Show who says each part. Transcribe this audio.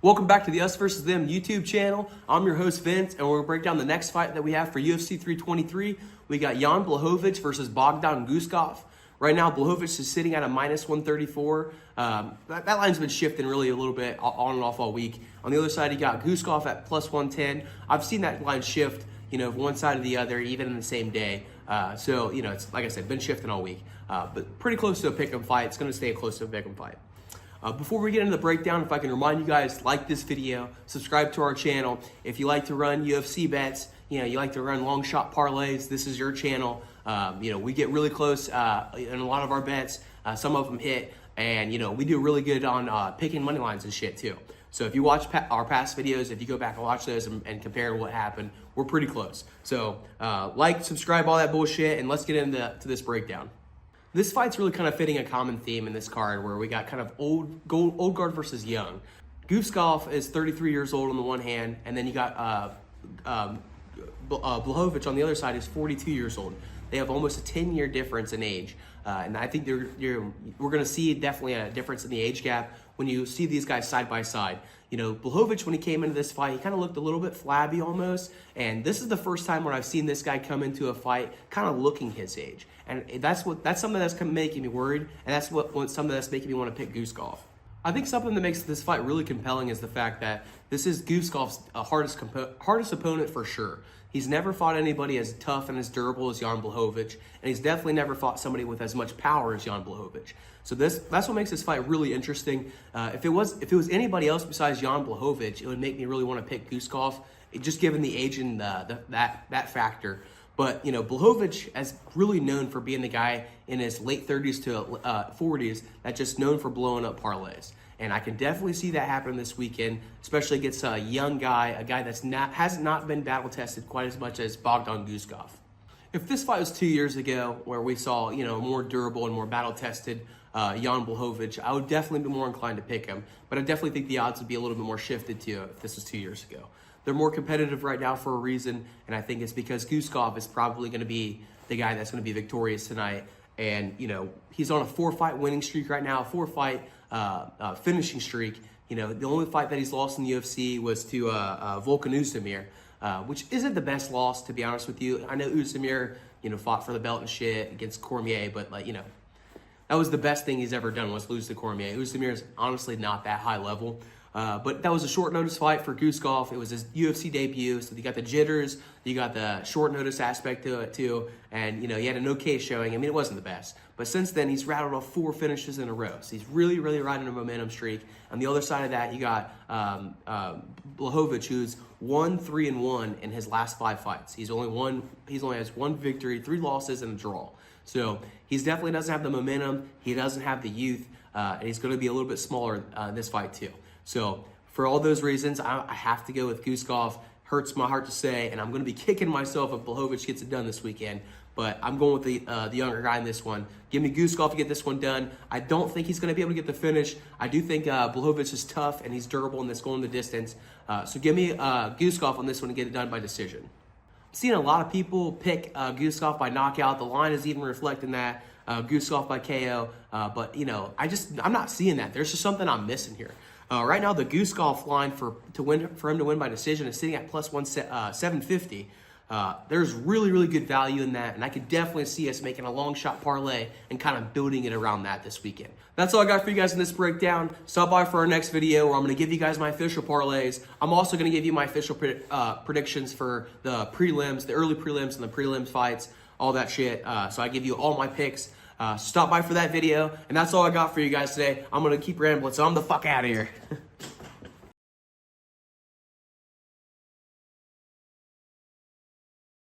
Speaker 1: Welcome back to the Us vs. Them YouTube channel. I'm your host Vince, and we're going to break down the next fight that we have for UFC 323. We got Jan Błachowicz versus Bogdan Guskov. Right now, Błachowicz is sitting at a minus 134. That line's been shifting really a little bit on and off all week. On the other side, you got Guskov at plus 110. I've seen that line shift, one side or the other, even in the same day. So, it's like I said, been shifting all week. But pretty close to a pick'em fight. It's going to stay close to a pick'em fight. Before we get into the breakdown, if I can remind you guys, like this video, subscribe to our channel. If you like to run UFC bets, you like to run long shot parlays, this is your channel. We get really close in a lot of our bets. Some of them hit, and we do really good on picking money lines and shit too. So if you watch our past videos, if you go back and watch those and compare what happened, we're pretty close. So like, subscribe, all that bullshit, and let's get into this breakdown. This fight's really kind of fitting a common theme in this card where we got kind of old guard versus young. Guskov is 33 years old on the one hand, and then you got Błachowicz on the other side is 42 years old. They have almost a 10-year difference in age. And I think we're going to see definitely a difference in the age gap when you see these guys side by side. Błachowicz, when he came into this fight, he kind of looked a little bit flabby almost. And this is the first time when I've seen this guy come into a fight kind of looking his age. And that's something that's making me worried. And that's something that's making me want to pick Guskov. I think something that makes this fight really compelling is the fact that this is Guskov's hardest opponent for sure. He's never fought anybody as tough and as durable as Jan Błachowicz, and he's definitely never fought somebody with as much power as Jan Błachowicz. So that's what makes this fight really interesting. If it was anybody else besides Jan Błachowicz, it would make me really want to pick Guskov, just given the age and that factor. But Błachowicz is really known for being the guy in his late 30s to 40s that's just known for blowing up parlays. And I can definitely see that happen this weekend, especially against a young guy, a guy that's has not been battle tested quite as much as Bogdan Guskov. If this fight was 2 years ago, where we saw more durable and more battle tested Jan Błachowicz, I would definitely be more inclined to pick him. But I definitely think the odds would be a little bit more shifted to if this was 2 years ago. They're more competitive right now for a reason, and I think it's because Guskov is probably going to be the guy that's going to be victorious tonight. And he's on a 4-fight winning streak right now, a 4-fight finishing streak. The only fight that he's lost in the UFC was to Volkan Oezdemir, which isn't the best loss, to be honest with you. I know Oezdemir, fought for the belt and shit against Cormier, but that was the best thing he's ever done, was lose to Cormier. Oezdemir is honestly not that high level. But that was a short notice fight for Guskov. It was his UFC debut, so you got the jitters, you got the short notice aspect to it too, and he had an okay showing. I mean, it wasn't the best, but since then he's rattled off 4 finishes in a row. So he's really, really riding a momentum streak. On the other side of that, you got Błachowicz, who's 1-3-1 in his last 5 fights. He only has 1 victory, 3 losses, and a draw. So he definitely doesn't have the momentum. He doesn't have the youth, and he's going to be a little bit smaller in this fight too. So for all those reasons, I have to go with Guskov. Hurts my heart to say, and I'm going to be kicking myself if Błachowicz gets it done this weekend. But I'm going with the younger guy in this one. Give me Guskov to get this one done. I don't think he's going to be able to get the finish. I do think Błachowicz is tough, and he's durable, and that's going the distance. So give me Guskov on this one to get it done by decision. I'm seeing a lot of people pick Guskov by knockout. The line is even reflecting that. Guskov by KO. But, I'm not seeing that. There's just something I'm missing here. Right now, the Guskov line for him to win by decision is sitting at plus 750. There's really, really good value in that, and I could definitely see us making a long shot parlay and kind of building it around that this weekend. That's all I got for you guys in this breakdown. Stop by for our next video where I'm going to give you guys my official parlays. I'm also going to give you my official predictions for the prelims, the early prelims and the prelims fights, all that shit. So I give you all my picks. Stop by for that video, and that's all I got for you guys today. I'm going to keep rambling, so I'm the fuck out of here.